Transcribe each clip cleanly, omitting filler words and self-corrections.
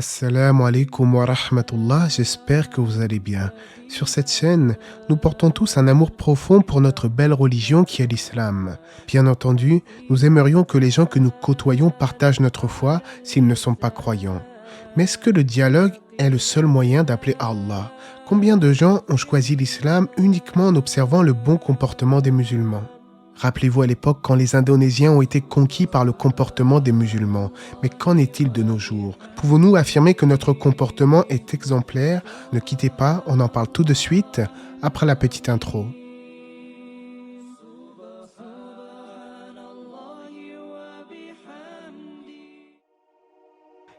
Assalamu alaikum wa rahmatullah, j'espère que vous allez bien. Sur cette chaîne, nous portons tous un amour profond pour notre belle religion qui est l'islam. Bien entendu, nous aimerions que les gens que nous côtoyons partagent notre foi s'ils ne sont pas croyants. Mais est-ce que le dialogue est le seul moyen d'appeler Allah? Combien de gens ont choisi l'islam uniquement en observant le bon comportement des musulmans? Rappelez-vous à l'époque quand les Indonésiens ont été conquis par le comportement des musulmans. Mais qu'en est-il de nos jours? Pouvons-nous affirmer que notre comportement est exemplaire? Ne quittez pas, on en parle tout de suite, après la petite intro.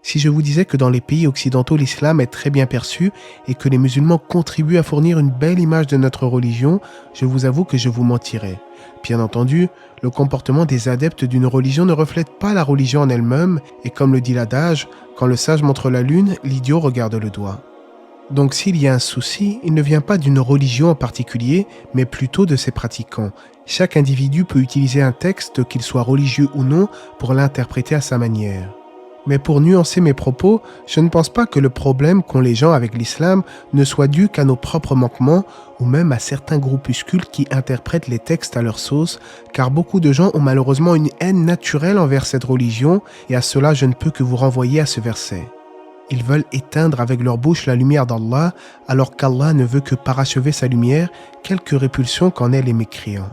Si je vous disais que dans les pays occidentaux, l'islam est très bien perçu et que les musulmans contribuent à fournir une belle image de notre religion, je vous avoue que je vous mentirais. Bien entendu, le comportement des adeptes d'une religion ne reflète pas la religion en elle-même et comme le dit l'adage, quand le sage montre la lune, l'idiot regarde le doigt. Donc s'il y a un souci, il ne vient pas d'une religion en particulier, mais plutôt de ses pratiquants. Chaque individu peut utiliser un texte, qu'il soit religieux ou non, pour l'interpréter à sa manière. Mais pour nuancer mes propos, je ne pense pas que le problème qu'ont les gens avec l'islam ne soit dû qu'à nos propres manquements ou même à certains groupuscules qui interprètent les textes à leur sauce, car beaucoup de gens ont malheureusement une haine naturelle envers cette religion et à cela je ne peux que vous renvoyer à ce verset. Ils veulent éteindre avec leur bouche la lumière d'Allah alors qu'Allah ne veut que parachever sa lumière, quelque répulsion qu'en aient les mécréants.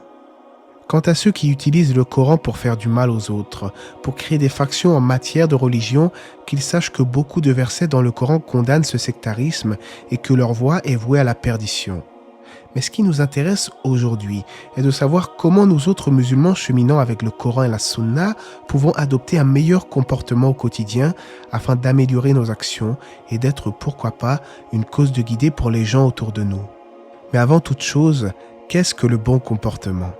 Quant à ceux qui utilisent le Coran pour faire du mal aux autres, pour créer des factions en matière de religion, qu'ils sachent que beaucoup de versets dans le Coran condamnent ce sectarisme et que leur voie est vouée à la perdition. Mais ce qui nous intéresse aujourd'hui est de savoir comment nous autres musulmans cheminant avec le Coran et la Sunna pouvons adopter un meilleur comportement au quotidien afin d'améliorer nos actions et d'être, pourquoi pas, une cause de guidée pour les gens autour de nous. Mais avant toute chose, qu'est-ce que le bon comportement ?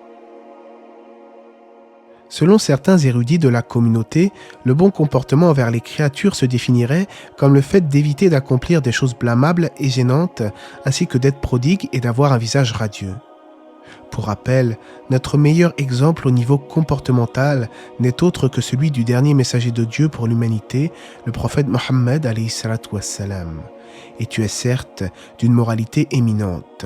Selon certains érudits de la communauté, le bon comportement envers les créatures se définirait comme le fait d'éviter d'accomplir des choses blâmables et gênantes, ainsi que d'être prodigue et d'avoir un visage radieux. Pour rappel, notre meilleur exemple au niveau comportemental n'est autre que celui du dernier messager de Dieu pour l'humanité, le prophète Mohammed alayhi salatu wassalam. Et tu es certes d'une moralité éminente,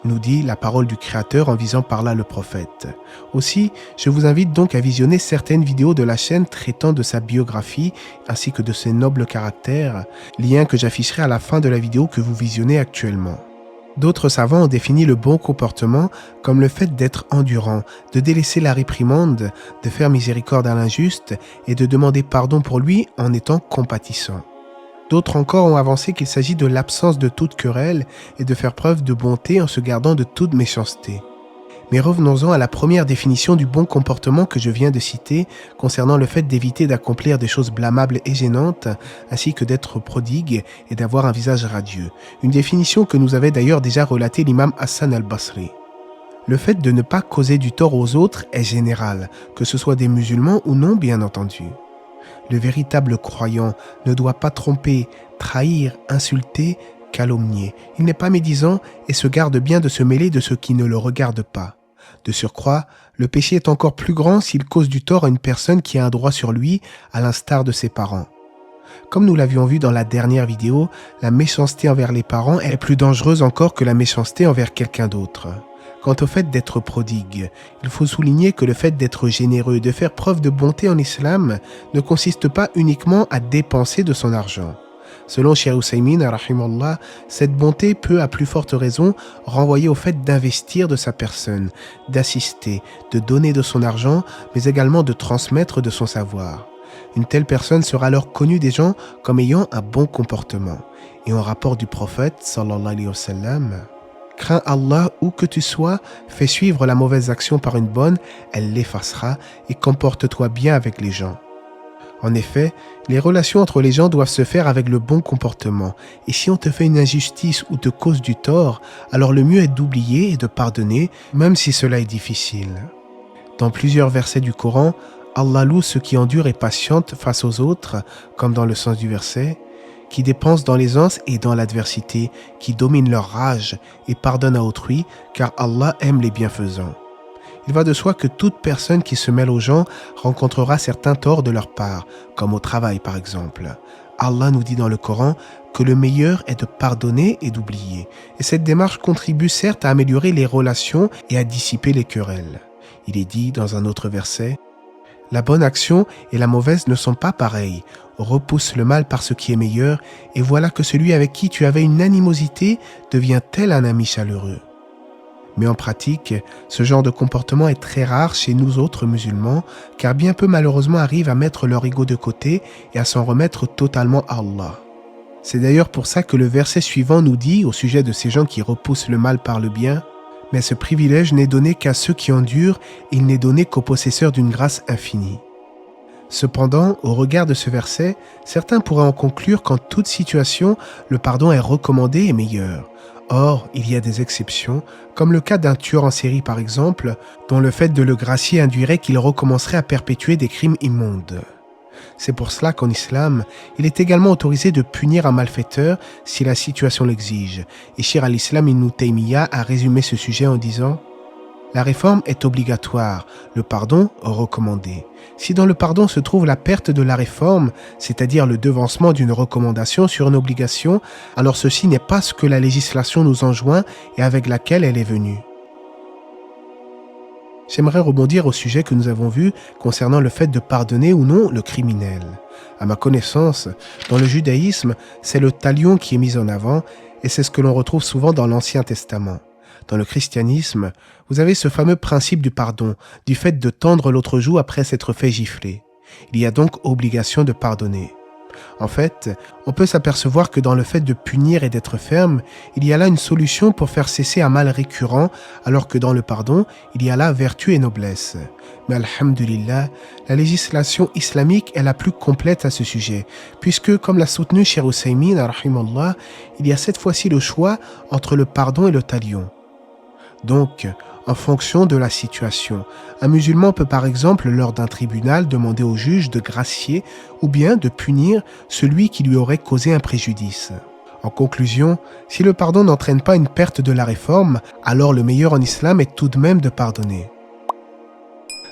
nous dit la parole du Créateur en visant par là le prophète. Aussi, je vous invite donc à visionner certaines vidéos de la chaîne traitant de sa biographie ainsi que de ses nobles caractères, lien que j'afficherai à la fin de la vidéo que vous visionnez actuellement. D'autres savants ont défini le bon comportement comme le fait d'être endurant, de délaisser la réprimande, de faire miséricorde à l'injuste et de demander pardon pour lui en étant compatissant. D'autres encore ont avancé qu'il s'agit de l'absence de toute querelle et de faire preuve de bonté en se gardant de toute méchanceté. Mais revenons-en à la première définition du bon comportement que je viens de citer concernant le fait d'éviter d'accomplir des choses blâmables et gênantes, ainsi que d'être prodigue et d'avoir un visage radieux. Une définition que nous avait d'ailleurs déjà relatée l'imam Hassan al-Basri. Le fait de ne pas causer du tort aux autres est général, que ce soit des musulmans ou non bien entendu. Le véritable croyant ne doit pas tromper, trahir, insulter, calomnier. Il n'est pas médisant et se garde bien de se mêler de ce qui ne le regarde pas. De surcroît, le péché est encore plus grand s'il cause du tort à une personne qui a un droit sur lui, à l'instar de ses parents. Comme nous l'avions vu dans la dernière vidéo, la méchanceté envers les parents est plus dangereuse encore que la méchanceté envers quelqu'un d'autre. Quant au fait d'être prodigue, il faut souligner que le fait d'être généreux, de faire preuve de bonté en islam, ne consiste pas uniquement à dépenser de son argent. Selon Cheikh Ousaymin, rahimallah, cette bonté peut, à plus forte raison, renvoyer au fait d'investir de sa personne, d'assister, de donner de son argent, mais également de transmettre de son savoir. Une telle personne sera alors connue des gens comme ayant un bon comportement. Et en rapport du prophète, sallallahu alayhi wa sallam, crains Allah où que tu sois, fais suivre la mauvaise action par une bonne, elle l'effacera et comporte-toi bien avec les gens. En effet, les relations entre les gens doivent se faire avec le bon comportement. Et si on te fait une injustice ou te cause du tort, alors le mieux est d'oublier et de pardonner, même si cela est difficile. Dans plusieurs versets du Coran, Allah loue ceux qui endurent et patientent face aux autres, comme dans le sens du verset, qui dépensent dans l'aisance et dans l'adversité, qui dominent leur rage et pardonnent à autrui, car Allah aime les bienfaisants. Il va de soi que toute personne qui se mêle aux gens rencontrera certains torts de leur part, comme au travail par exemple. Allah nous dit dans le Coran que le meilleur est de pardonner et d'oublier. Et cette démarche contribue certes à améliorer les relations et à dissiper les querelles. Il est dit dans un autre verset: « La bonne action et la mauvaise ne sont pas pareilles. Repousse le mal par ce qui est meilleur, et voilà que celui avec qui tu avais une animosité devient tel un ami chaleureux. » Mais en pratique, ce genre de comportement est très rare chez nous autres musulmans, car bien peu malheureusement arrivent à mettre leur ego de côté et à s'en remettre totalement à Allah. C'est d'ailleurs pour ça que le verset suivant nous dit, au sujet de ces gens qui repoussent le mal par le bien: « Mais ce privilège n'est donné qu'à ceux qui endurent, et il n'est donné qu'aux possesseurs d'une grâce infinie. » Cependant, au regard de ce verset, certains pourraient en conclure qu'en toute situation, le pardon est recommandé et meilleur. Or, il y a des exceptions, comme le cas d'un tueur en série par exemple, dont le fait de le gracier induirait qu'il recommencerait à perpétuer des crimes immondes. C'est pour cela qu'en islam, il est également autorisé de punir un malfaiteur si la situation l'exige. Et Cheikh al-Islam Ibn Taymiyyah a résumé ce sujet en disant: « La réforme est obligatoire, le pardon recommandé. Si dans le pardon se trouve la perte de la réforme, c'est-à-dire le devancement d'une recommandation sur une obligation, alors ceci n'est pas ce que la législation nous enjoint et avec laquelle elle est venue. » J'aimerais rebondir au sujet que nous avons vu concernant le fait de pardonner ou non le criminel. À ma connaissance, dans le judaïsme, c'est le talion qui est mis en avant et c'est ce que l'on retrouve souvent dans l'Ancien Testament. Dans le christianisme, vous avez ce fameux principe du pardon, du fait de tendre l'autre joue après s'être fait gifler. Il y a donc obligation de pardonner. En fait, on peut s'apercevoir que dans le fait de punir et d'être ferme, il y a là une solution pour faire cesser un mal récurrent, alors que dans le pardon, il y a là vertu et noblesse. Mais alhamdulillah, la législation islamique est la plus complète à ce sujet, puisque, comme l'a soutenu Cheikh Ousaymin, rahimallah, il y a cette fois-ci le choix entre le pardon et le talion. Donc, en fonction de la situation, un musulman peut par exemple, lors d'un tribunal, demander au juge de gracier ou bien de punir celui qui lui aurait causé un préjudice. En conclusion, si le pardon n'entraîne pas une perte de la réforme, alors le meilleur en islam est tout de même de pardonner.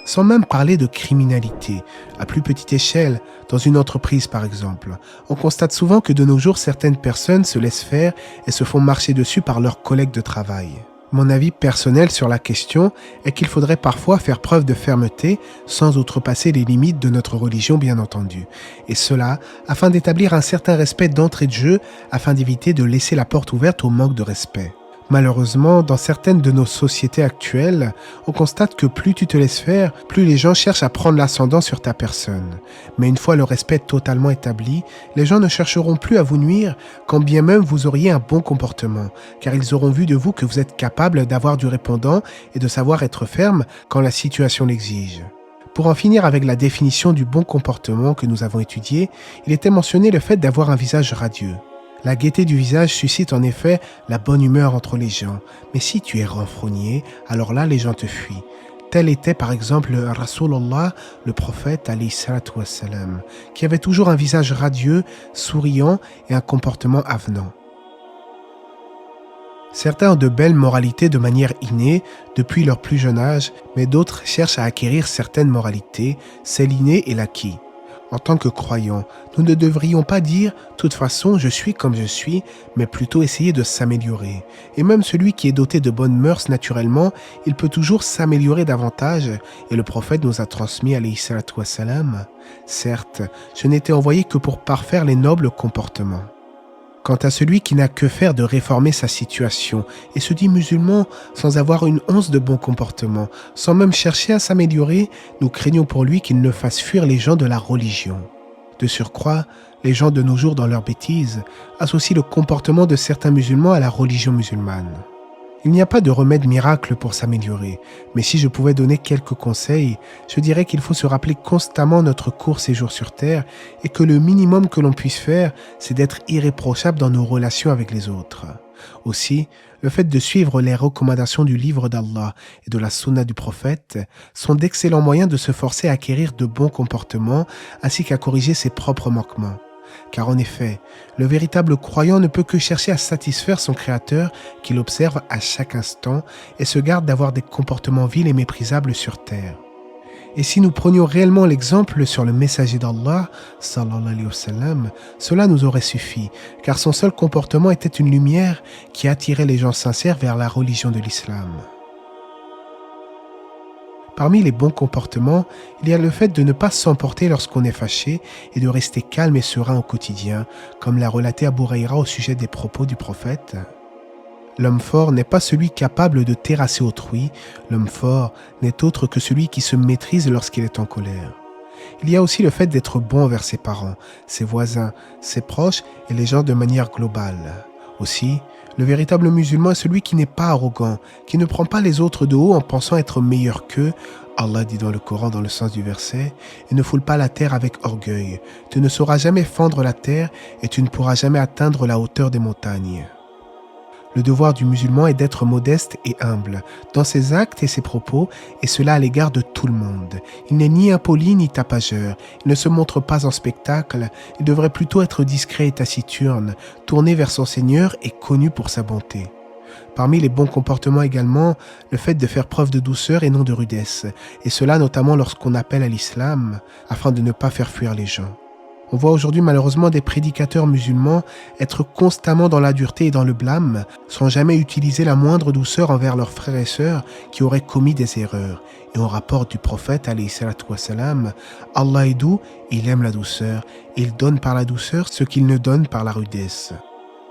Sans même parler de criminalité, à plus petite échelle, dans une entreprise par exemple, on constate souvent que de nos jours certaines personnes se laissent faire et se font marcher dessus par leurs collègues de travail. Mon avis personnel sur la question est qu'il faudrait parfois faire preuve de fermeté sans outrepasser les limites de notre religion bien entendu. Et cela afin d'établir un certain respect d'entrée de jeu afin d'éviter de laisser la porte ouverte au manque de respect. Malheureusement, dans certaines de nos sociétés actuelles, on constate que plus tu te laisses faire, plus les gens cherchent à prendre l'ascendant sur ta personne. Mais une fois le respect totalement établi, les gens ne chercheront plus à vous nuire, quand bien même vous auriez un bon comportement, car ils auront vu de vous que vous êtes capable d'avoir du répondant et de savoir être ferme quand la situation l'exige. Pour en finir avec la définition du bon comportement que nous avons étudié, il était mentionné le fait d'avoir un visage radieux. La gaieté du visage suscite en effet la bonne humeur entre les gens, mais si tu es renfrogné, alors là les gens te fuient. Tel était par exemple Rasulullah, le prophète alayhi salatu wassalam, qui avait toujours un visage radieux, souriant et un comportement avenant. Certains ont de belles moralités de manière innée depuis leur plus jeune âge, mais d'autres cherchent à acquérir certaines moralités, c'est l'inné et l'acquis. En tant que croyants, nous ne devrions pas dire « toute façon, je suis comme je suis », mais plutôt essayer de s'améliorer. Et même celui qui est doté de bonnes mœurs naturellement, il peut toujours s'améliorer davantage. Et le prophète nous a transmis, alayhi salatu wassalam, « Certes, je n'étais envoyé que pour parfaire les nobles comportements. » Quant à celui qui n'a que faire de réformer sa situation et se dit musulman sans avoir une once de bon comportement, sans même chercher à s'améliorer, nous craignons pour lui qu'il ne fasse fuir les gens de la religion. De surcroît, les gens de nos jours dans leurs bêtises associent le comportement de certains musulmans à la religion musulmane. Il n'y a pas de remède miracle pour s'améliorer, mais si je pouvais donner quelques conseils, je dirais qu'il faut se rappeler constamment notre court séjour sur Terre et que le minimum que l'on puisse faire, c'est d'être irréprochable dans nos relations avec les autres. Aussi, le fait de suivre les recommandations du livre d'Allah et de la sunna du prophète sont d'excellents moyens de se forcer à acquérir de bons comportements ainsi qu'à corriger ses propres manquements. Car en effet, le véritable croyant ne peut que chercher à satisfaire son Créateur qu'il observe à chaque instant et se garde d'avoir des comportements vils et méprisables sur terre. Et si nous prenions réellement l'exemple sur le messager d'Allah, sallallahu alayhi wa sallam, cela nous aurait suffi, car son seul comportement était une lumière qui attirait les gens sincères vers la religion de l'islam. Parmi les bons comportements, il y a le fait de ne pas s'emporter lorsqu'on est fâché et de rester calme et serein au quotidien, comme l'a relaté Abu Huraira au sujet des propos du prophète. L'homme fort n'est pas celui capable de terrasser autrui, l'homme fort n'est autre que celui qui se maîtrise lorsqu'il est en colère. Il y a aussi le fait d'être bon envers ses parents, ses voisins, ses proches et les gens de manière globale. Aussi, le véritable musulman est celui qui n'est pas arrogant, qui ne prend pas les autres de haut en pensant être meilleur qu'eux. Allah dit dans le Coran dans le sens du verset « Et ne foule pas la terre avec orgueil. Tu ne sauras jamais fendre la terre et tu ne pourras jamais atteindre la hauteur des montagnes. » Le devoir du musulman est d'être modeste et humble dans ses actes et ses propos, et cela à l'égard de tout le monde. Il n'est ni impoli ni tapageur, il ne se montre pas en spectacle, il devrait plutôt être discret et taciturne, tourné vers son Seigneur et connu pour sa bonté. Parmi les bons comportements également, le fait de faire preuve de douceur et non de rudesse, et cela notamment lorsqu'on appelle à l'islam, afin de ne pas faire fuir les gens. On voit aujourd'hui malheureusement des prédicateurs musulmans être constamment dans la dureté et dans le blâme, sans jamais utiliser la moindre douceur envers leurs frères et sœurs qui auraient commis des erreurs. Et on rapporte du prophète, alayhi salatu wassalam, Allah est doux, il aime la douceur, il donne par la douceur ce qu'il ne donne par la rudesse.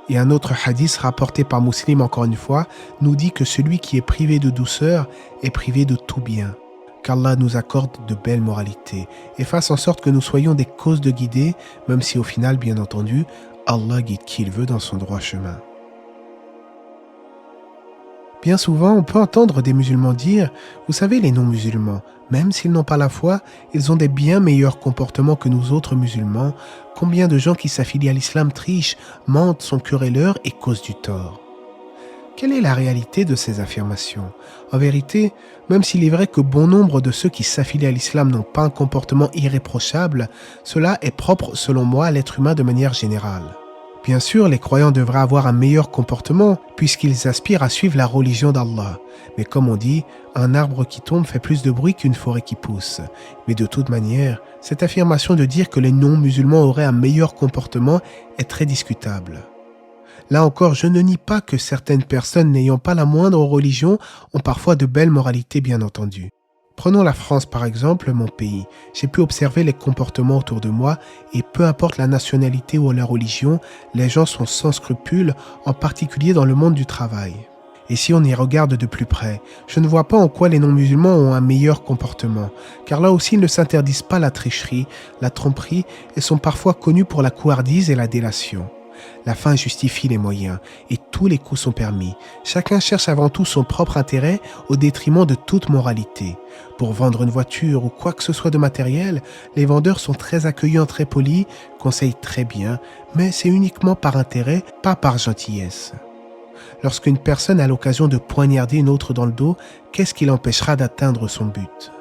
Et un autre hadith rapporté par Muslim encore une fois, nous dit que celui qui est privé de douceur est privé de tout bien. Qu'Allah nous accorde de belles moralités et fasse en sorte que nous soyons des causes de guider, même si au final, bien entendu, Allah guide qui il veut dans son droit chemin. Bien souvent, on peut entendre des musulmans dire « Vous savez, les non-musulmans, même s'ils n'ont pas la foi, ils ont des bien meilleurs comportements que nous autres musulmans. Combien de gens qui s'affilient à l'islam trichent, mentent, sont querelleurs et causent du tort ?» Quelle est la réalité de ces affirmations? En vérité, même s'il est vrai que bon nombre de ceux qui s'affilient à l'islam n'ont pas un comportement irréprochable, cela est propre selon moi à l'être humain de manière générale. Bien sûr, les croyants devraient avoir un meilleur comportement puisqu'ils aspirent à suivre la religion d'Allah. Mais comme on dit, un arbre qui tombe fait plus de bruit qu'une forêt qui pousse. Mais de toute manière, cette affirmation de dire que les non-musulmans auraient un meilleur comportement est très discutable. Là encore, je ne nie pas que certaines personnes n'ayant pas la moindre religion ont parfois de belles moralités, bien entendu. Prenons la France par exemple, mon pays. J'ai pu observer les comportements autour de moi et peu importe la nationalité ou la religion, les gens sont sans scrupules, en particulier dans le monde du travail. Et si on y regarde de plus près, je ne vois pas en quoi les non-musulmans ont un meilleur comportement, car là aussi ils ne s'interdisent pas la tricherie, la tromperie et sont parfois connus pour la couardise et la délation. La fin justifie les moyens et tous les coups sont permis. Chacun cherche avant tout son propre intérêt au détriment de toute moralité. Pour vendre une voiture ou quoi que ce soit de matériel, les vendeurs sont très accueillants, très polis, conseillent très bien, mais c'est uniquement par intérêt, pas par gentillesse. Lorsqu'une personne a l'occasion de poignarder une autre dans le dos, qu'est-ce qui l'empêchera d'atteindre son but ?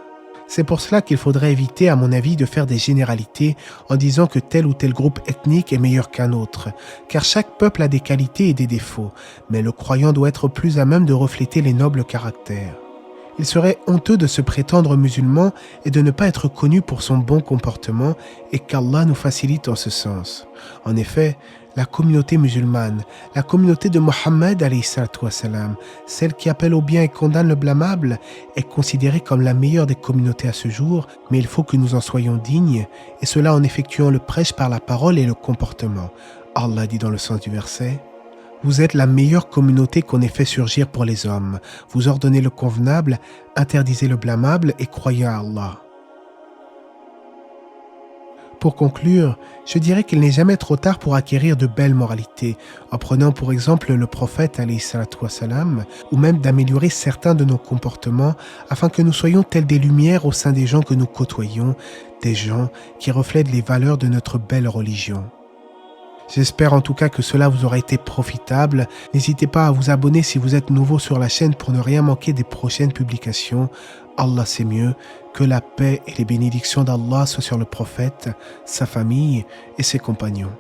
C'est pour cela qu'il faudrait éviter, à mon avis, de faire des généralités en disant que tel ou tel groupe ethnique est meilleur qu'un autre, car chaque peuple a des qualités et des défauts, mais le croyant doit être plus à même de refléter les nobles caractères. Il serait honteux de se prétendre musulman et de ne pas être connu pour son bon comportement et qu'Allah nous facilite en ce sens. En effet, la communauté musulmane, la communauté de Mohammed, celle qui appelle au bien et condamne le blâmable, est considérée comme la meilleure des communautés à ce jour, mais il faut que nous en soyons dignes, et cela en effectuant le prêche par la parole et le comportement. Allah dit dans le sens du verset, « Vous êtes la meilleure communauté qu'on ait fait surgir pour les hommes. Vous ordonnez le convenable, interdisez le blâmable et croyez à Allah. » Pour conclure, je dirais qu'il n'est jamais trop tard pour acquérir de belles moralités, en prenant pour exemple le prophète alayhi salatu wassalam, ou même d'améliorer certains de nos comportements afin que nous soyons tels des lumières au sein des gens que nous côtoyons, des gens qui reflètent les valeurs de notre belle religion. J'espère en tout cas que cela vous aura été profitable. N'hésitez pas à vous abonner si vous êtes nouveau sur la chaîne pour ne rien manquer des prochaines publications. Allah c'est mieux. Que la paix et les bénédictions d'Allah soient sur le prophète, sa famille et ses compagnons.